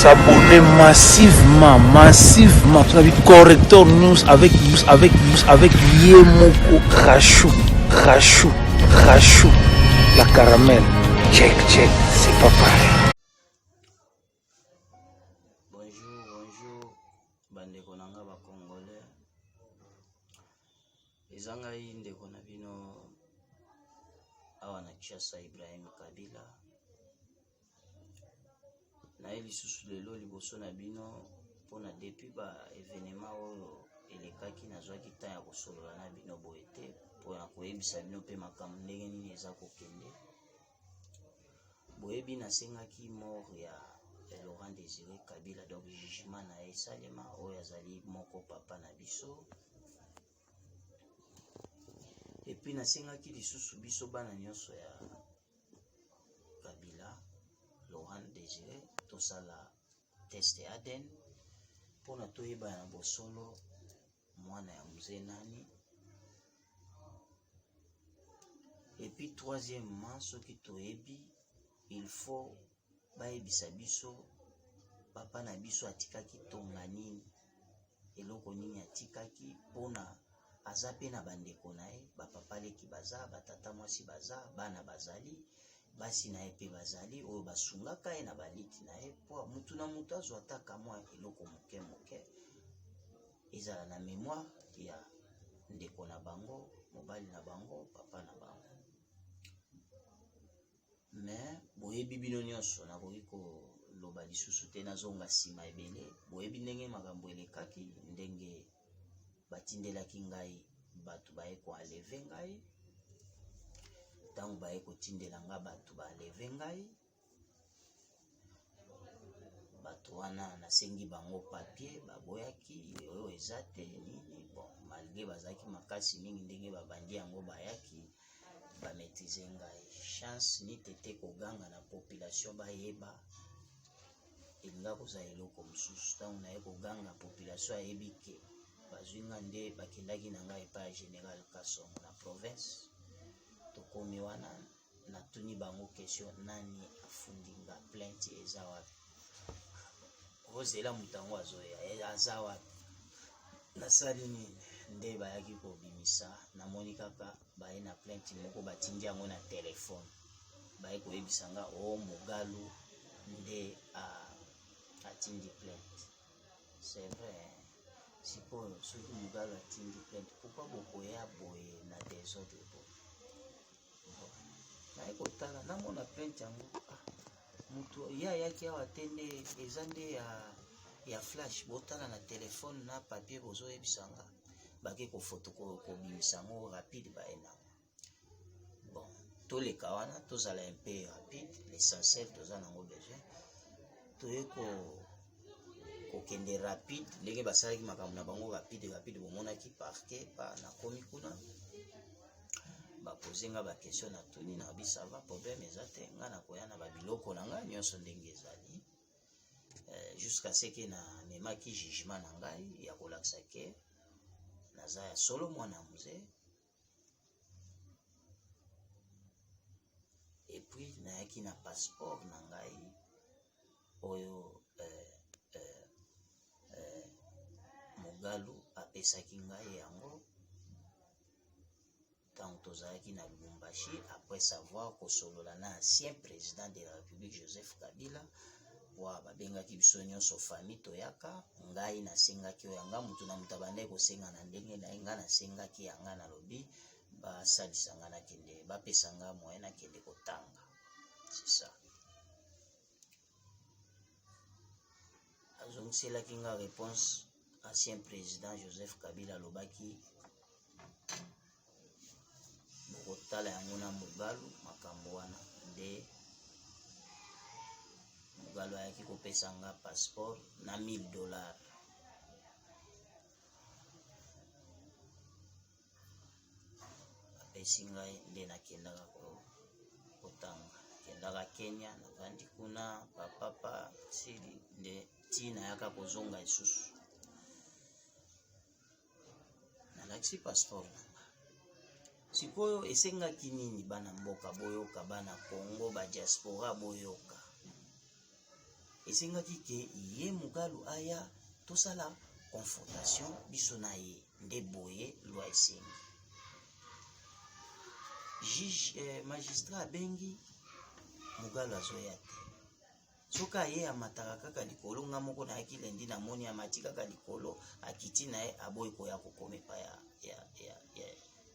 s'abonner massivement. Tu as vu Corrector News avec Yemoko Rachou. La caramel. Check, c'est pas pareil. Bonjour, bandeko nanga ba Congolais. Ezanga ndeko na bino awa na Kinshasa Hibrahim Kabila. Na Lisusu lelo liboso na bino pona depuis ba événement oyo elekaki nazwaki temps ya kosolola na bino boete pona koyebisa bino pe makambo ndenge nini eza kokende. Boyebi nasengaki mort ya Laurent Désiré Kabila, donc jugement na esalema oyo azali moko papa na biso. Et puis nasengaki lisusu biso bana nyonso ya Kabila Laurent Désiré tosala test ADN pona toyeba na bosolo mwana ya mzee nani. Et puis troisièmement, soki toyebi il faut bayebisa biso papa na biso atikaki tonga nini, eloko nini atikaki pona aza pe na bandeko na ye bapapa leki baza, batata mwasi baza, bana bazali, basi na ye pe bazali oyo basungaka ye na baliti na ye po mutu na mutu azwa ataka mwa eloko moke ezala na mémoire ya ndeko na bango, mobali na bango, papa na bango. Mais boyebi bino nyonso nakoki koloba lisusu te nazonga nsima ebele. Boyebi ndenge makambo elekaki, ndenge batindelaki ngai bato baye koaleve ngai, ntango baye kotindela nga bato baaleve ngai, bato wana nasengi bango papier baboyaki oyo eza te nini. Bon, malgré bazalaki makasi mingi ndenge babandi yango bayaki bamaîtriser ngai. Chance ni tete koganga na population bayeba elinga kozala eloko mosusu. Ntango naye koganga population ayebi ke bazwi nga nde bakendaki na ngai epai ya général Kasongo na province. Tokomi wana natuni bango question nani afundi nga plainte eza wapi, ozela moto yango azoya aza wapi, nasali nini nde bayaki kobimisa. Namoni kaka baye na plainte moko batindi yango na telefone, baye koyebisa nga o mogalu nde atindi plainte. C'est vrai, sikoyo soki mogalu atindi plainte pourquoi bokoya boye na désordre bo? Naye kotala namona plainte yango mutu ye ayaki awa te nde eza nde ya flash. Botala na telefone na papier bozoyebisa nga bake kofoto kobimisa yango rapide baye nango. Bon, toleka wana tozala un peu rapide, l'essentiel toza nango besoin toye kokende rapide ndenge basalaki makambo na bango rapide. Bomonaki parquet pa nakomi kuna bapose nga bakestion na tuni na bisa va problème eza te, nga nakoya na babiloko na ngai nyonso ndenge ezali jusqu'à ce que na memaki jugement na ngai ya kolakisa ke naza ya solo mwana mzee. Et puis nayaki na passeport na ngai oyo mogalu apesaki ngai yango ntango tozalaki na Lubumbashi après savoir kosolola na ancien président de la République Joseph Kabila. Wa babengaki biso nyonso famille toyaka, ngai nasengaki oyo yanga mutu na mutu abandaki kosenga na ndenge na ye, nga nasengaki yanga nalobi basalisa nga nakende bapesa nga moyen nakende kotanga. C'est ça. Azongiselaki nga réponse ancien président Joseph Kabila alobaki bokotala yango na mogalu makambo wana nde mogalu ayaki kopesa nga passeport na $1000. Apesi ngai nde nakendaka kotanga. Kendaka Kenya navandi kuna papa sili nde tina yaka kozonga lisusu nalakisi passeport nanga. Sikoyo esengaki nini bana mboka boyoka, bana Congo ba diaspora boyoka? esengaki ke ye mugalu aya tosala confrontation biso na ye nde boye loi esengi. Juge magistrat abengi mugalu azoya te. Soki aye amataka kaka likolo nga moko nayaki lendi namoni amati kaka likolo akiti na ye aboyi koya kokoma epai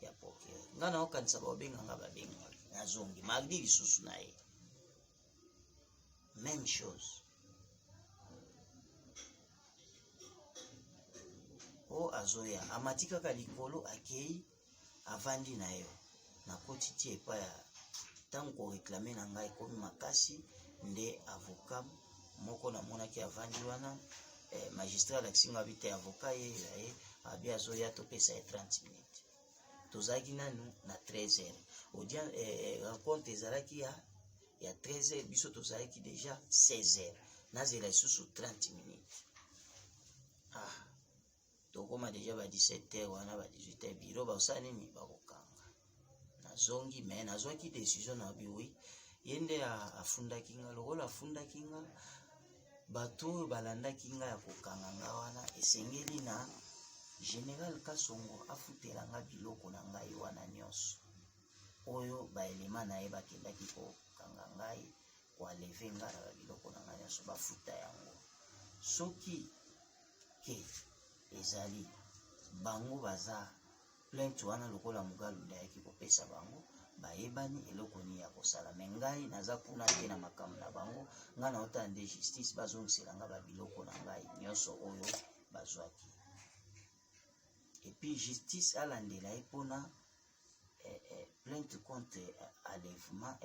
ya procureur. Nga naokanisa babenganga babenga nazongi mardi lisusu na ye même chose. O azoya amati kaka likolo akei avandi na yo nakoti ti epai ya ntango koreklame na ngai ekomi makasi nde avocat moko namonaki avandi wana magistrat alakisinga bite avocat ye abi azoya topesa ye 30 minutes. Tozalaki nanu na 13h rencontre ezalaki ya 13h biso tozalaki deja 16h nazela lisusu 30 minutes. Tokoma deja ba 17h wana ba 18h biro baosala nini bakokanga. Nazongi me nazwaki décision na biwi yende afundaki nga lokola afundaki nga bato oyo balandaki nga ya kokanga nga wana esengeli na Général Kasongo afutela nga biloko na ngai wana nyonso oyo baelema na ye bakendaki kokanga ngai koaleve nga na biloko na ngai nyonso bafuta yango. Soki ke ezali bango baza plainte wana lokola mugalu nde ayaki kopesa bango bayebani eloko nini ya kosala me ngai naza kuna te na makambo na bango. Ngai naotala nde justice bazongisela nga babiloko na ngai nyonso oyo bazwaki epuis justice alandela ye mpona plainte contre enlèvement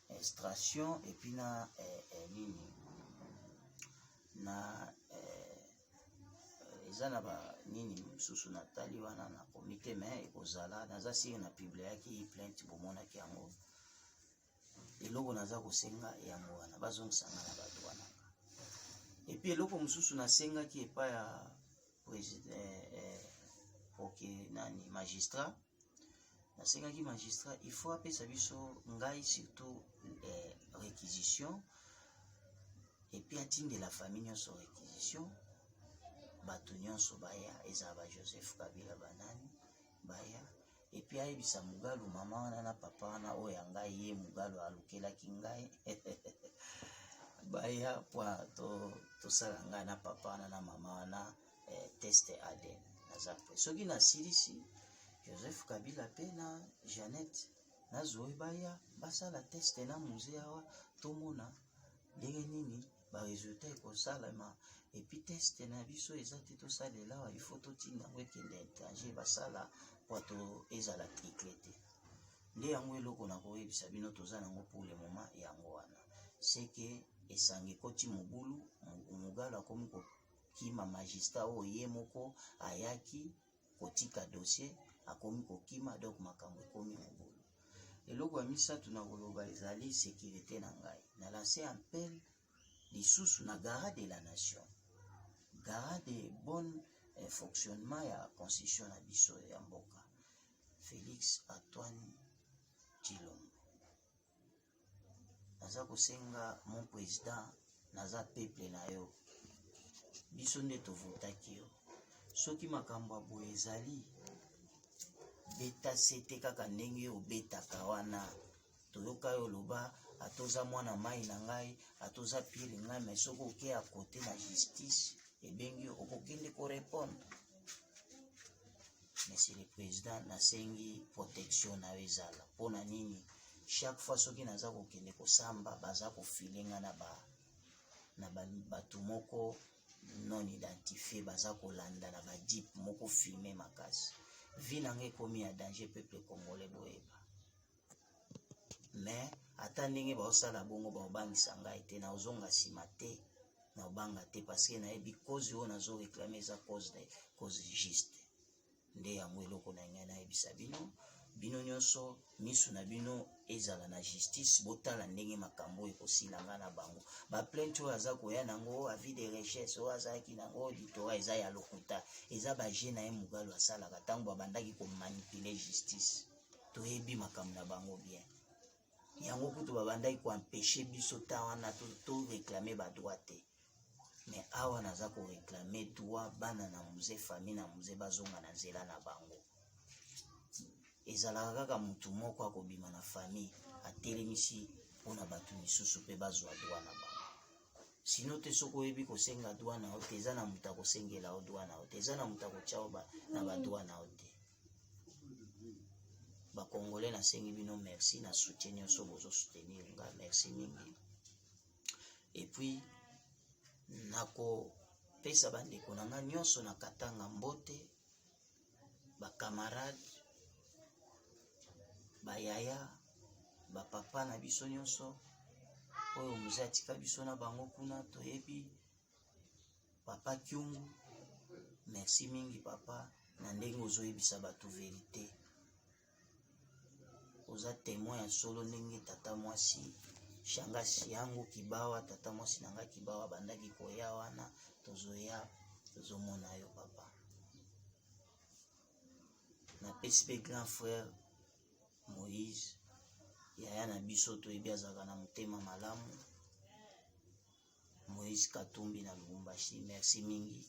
extraction epuis na nini na eza na ba nini mosusu natali wana na komite me ekozala naza sire na publiaki plainte bomonaki yango. Eloko naza kosenga yango wana bazongisanga na bato wana epuis eloko mosusu nasengaki epai ya nani magistrat nasengaki magistrat il faut apesa biso ngai surtout réquisition epuis atindela famille nyonso réquisition bato nyonso baya eza ba Joseph Kabila banani baya epuis ayebisa mugalu mama wana na papa wana oyo ya ngai ye mugalu alukelaki ngai baya po tosala ngai na papa wana na mama wana test ADN naza pre. Soki nasilisi Joseph Kabila pe na Jeannette nazoi baya basala test na musée awa tomona ndenge nini baresultat ekosalama epuis test na biso eza te tosalela awa ifo totinda yango ekende étranger basala po ezala tricle te. Nde yango eloko nakoyebisa bino toza nango pour le moment yango wana seke esangi ekoti mobulu mugalu akomi kokima magistrat oyo ye moko ayaki kotika dossier akomi kokima donc makambo ekomi mobulu. Eloko ya misato na koloba ezali sécurité na ngai na lancé appel lisusu na garde de la nation garde de bon fonctionnement ya constitution na biso ya mboka Félix Antoine Tshilombo. Naza kosenga mon président naza peuple na yo biso nde tovotaki yo soki makambo aboye ezali beta sete kaka ndenge obetaka wana toyoka yo loba atoza mwana mai na ngai atoza pile ngai mais soki oke à côté na justice ebengi okokende korépondre. Monsieur le président nasengi protection na ezala mpona nini chaque fois soki naza kokende kosamba baza kofilenga na bato moko non identifié baza kolanda na badip moko filme makasi vi nanga ekomi ya danger peuple congolais boyeba mais ata ndenge baosala bongo baobangisa ngai te naozonga nsima te naobanga te parce que nayebi cause oyo nazoreklame eza cause juste. Nde yango eloko na ngai nayebisa bino nyonso misu na bino ezala na justice botala ndenge makambo ekosila nga na bango baplainte oyo aza koya nango avis de recherche oyo azalaki nango auditora eza ya lokuta eza baje na ye mugalu asalaka ntango babandaki komanipule justice toyebi makambo na bango bien yango kutu babandaki koempêche biso ta wana to réclamer ba droit te. Mais awa naza ko réclamer droit bana na muze famille na muze bazonga na nzela na bango. Ezalaka kaka mutu moko akobima na famille atelemisi mpona bato misusu mpe bazwa droit na bango. Sino te soko oyebi kosenga droit na yo te eza na mutu akosengela yo droit na yo te, eza na mutu akotya yo na badroit na yo te. Bakongolais nasengi bino merci na soutien nyonso bozosoutenir nga, merci mingi. Et puis nakopesa bandeko na nga nyonso na Katanga mbote, bakamarade, bayaya, bapapa na biso nyonso oyo muze atika biso na bango kuna toyebi. Papa Kyungu, merci mingi papa na ndenge ozoyebisa bato verité. Oza témoin ya solo ndenge tata mwasi shangasi yangu Kibawa, tata mwasi nanga Kibawa bandaki koya wana tozoya tozomona yo papa. Na pesi grand frère Moïse yaya na biso toyebi azalaka na motema malamu, Moïse Katumbi na Lubumbashi, merci mingi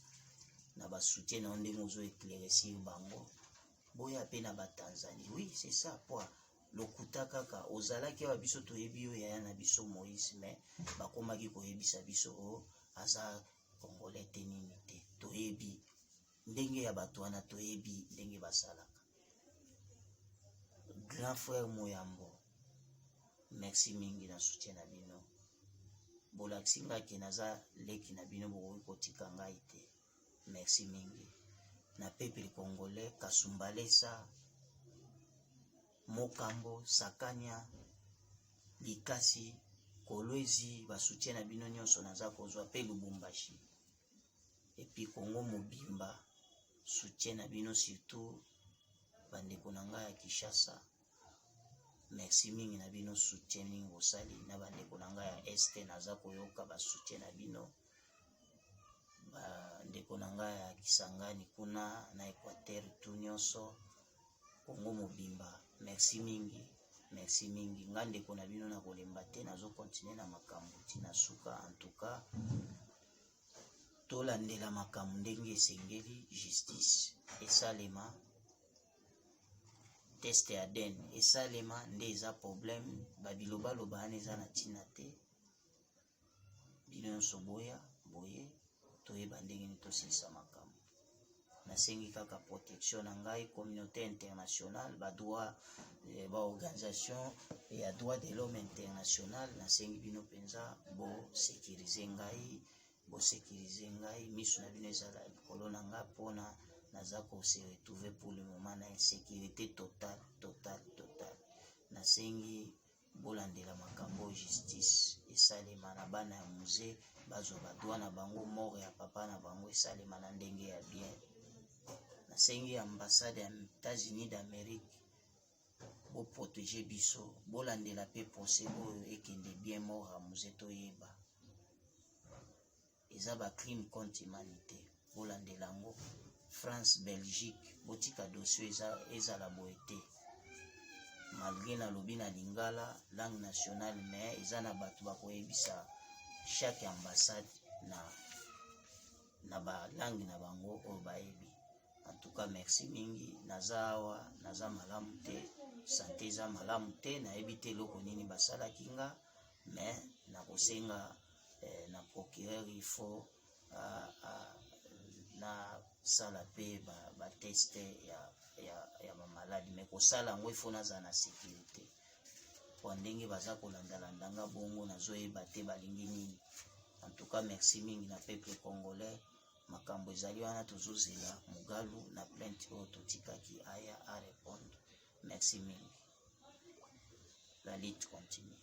na basoutien na ndenge ozo éclaircir bango. Boya pe na Tanzanie, oui c'est ça poa lokuta kaka ozalaki wa biso toyebi yo yaya na biso Moïse, mais bakomaki koyebisa biso o aza congolais te nini te, toyebi ndenge ya bato wana, toyebi ndenge basalaka. Grand frère Moyambo, merci mingi na soutien na bino. Bolaksinga ke naza leki na bino bokoki kotika ngai te, merci mingi. Na peuple congolais Kasumbalesa, Mokambo, Sakanya, Likasi, Kolwezi, basoutien na bino nyonso naza kozwa pe Lubumbashi. Et puis Congo mobimba, soutien na bino surtout bandeko na ngai ya Kinshasa. Merci mingi na bino soutien mingi bosali na bandeko na ngai ya Este naza koyoka ba soutien na bino. Bandeko na ngai ya Kisangani kuna na Equateur tout nyonso Congo mobimba, merci mingi, merci mingi. Ngandeko na bino na kolemba te nazo continuer na makambo tina suka. En tout cas tolandela makambo ndenge esengeli, justice esalema, test ya ADN esalema nde eza problème. Babiloba loba ane eza na tina te, bino nyonso boye toyeba ndenge ni tosilisa makambo. Nasengi kaka protection na ngai communauté internationale, ba droit ba organisation ya droit de l'homme international, nasengi bino penza bo sécuriser ngai, miso na bino ezala likolo na nga pona naza ko se retrouver pour le moment na insécurité totale. Nasengi bolandela makambo justice esalema na bana ya musée bazwa badwa na bango, mort ya papa na bango esalema na ndenge ya bien. Nasengi ambassade ya États-Unis d'Amérique bo protéger biso, bolandela pe procès oyo ekende bien, mort ya musée toyeba eza ba crime contre humanité, bolandela ngo. France, Belgique, botika dossier ezala boye te, malgré na lobi na lingala langue nationale, mais eza na bato bakoyebisa chaque ambassade na ba langue na bango oyo bayebi. En tout cas merci mingi, naza awa naza malamu te, santé eza malamu te, nayebi te eloko nini basalaki nga, mais nakosenga na procureur il faut na sala pe ba test ya ba malade, mais kosala yango il faut naza na sécurité kwa ndenge baza kolandalanda bongo nazoyeba te balingi nini. En tout cas merci mingi na peuple congolais, makambo ezali wana tozozela mugalu na plainte oyo totikaki aya a répondre. Merci mingi, la lutte continue.